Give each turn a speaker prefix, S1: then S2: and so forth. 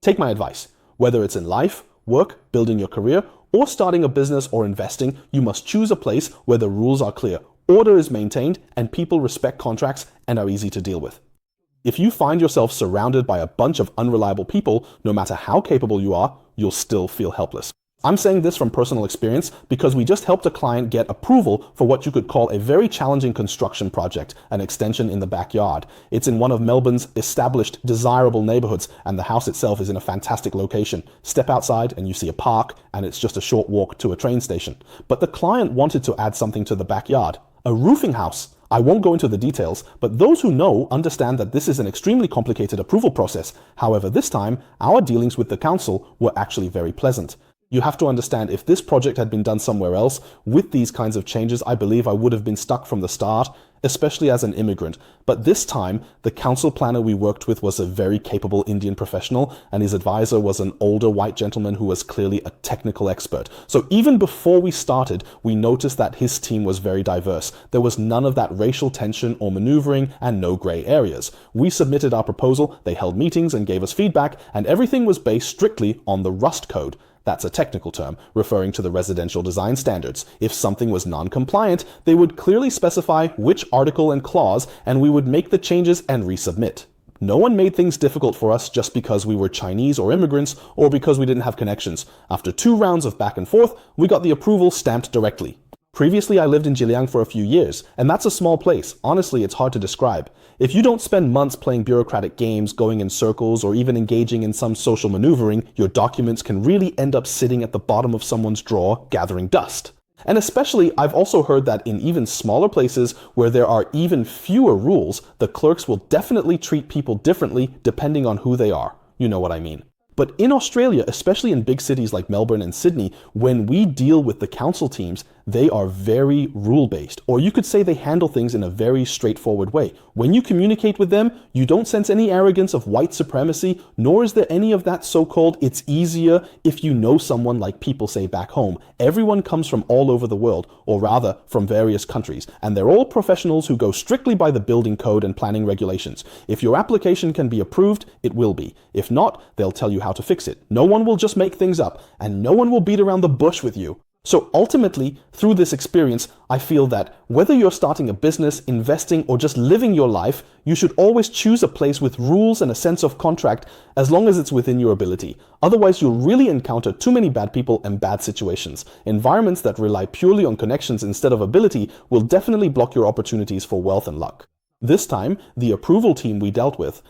S1: Take my advice. Whether it's in life, work, building your career, or starting a business or investing, you must choose a place where the rules are clear, order is maintained, and people respect contracts and are easy to deal with. If you find yourself surrounded by a bunch of unreliable people, no matter how capable you are, you'll still feel helpless. I'm saying this from personal experience because we just helped a client get approval for what you could call a very challenging construction project, an extension in the backyard. It's in one of Melbourne's established, desirable neighborhoods, and the house itself is in a fantastic location. Step outside and you see a park, and it's just a short walk to a train station. But the client wanted to add something to the backyard, a roofing house. I won't go into the details, but those who know understand that this is an extremely complicated approval process. However, this time, our dealings with the council were actually very pleasant. You have to understand, if this project had been done somewhere else, with these kinds of changes, I believe I would have been stuck from the start, especially as an immigrant. But this time, the council planner we worked with was a very capable Indian professional, and his advisor was an older white gentleman who was clearly a technical expert. So even before we started, we noticed that his team was very diverse. There was none of that racial tension or maneuvering, and no gray areas. We submitted our proposal, they held meetings and gave us feedback, and everything was based strictly on the Rust code. That's a technical term, referring to the residential design standards. If something was non-compliant, they would clearly specify which article and clause, and we would make the changes and resubmit. No one made things difficult for us just because we were Chinese or immigrants, or because we didn't have connections. After 2 rounds of back and forth, we got the approval stamped directly. Previously, I lived in Jiliang for a few years, and that's a small place. Honestly, it's hard to describe. If you don't spend months playing bureaucratic games, going in circles, or even engaging in some social maneuvering, your documents can really end up sitting at the bottom of someone's drawer, gathering dust. And especially, I've also heard that in even smaller places where there are even fewer rules, the clerks will definitely treat people differently depending on who they are. You know what I mean. But in Australia, especially in big cities like Melbourne and Sydney, when we deal with the council teams, they are very rule-based, or you could say they handle things in a very straightforward way. When you communicate with them, you don't sense any arrogance of white supremacy, nor is there any of that so-called "it's easier if you know someone" like people say back home. Everyone comes from all over the world, or rather from various countries, and they're all professionals who go strictly by the building code and planning regulations. If your application can be approved, it will be. If not, they'll tell you how to fix it. No one will just make things up, and no one will beat around the bush with you. So ultimately, through this experience, I feel that whether you're starting a business, investing, or just living your life, you should always choose a place with rules and a sense of contract, as long as it's within your ability. Otherwise, you'll really encounter too many bad people and bad situations. Environments that rely purely on connections instead of ability will definitely block your opportunities for wealth and luck. This time, the approval team we dealt with,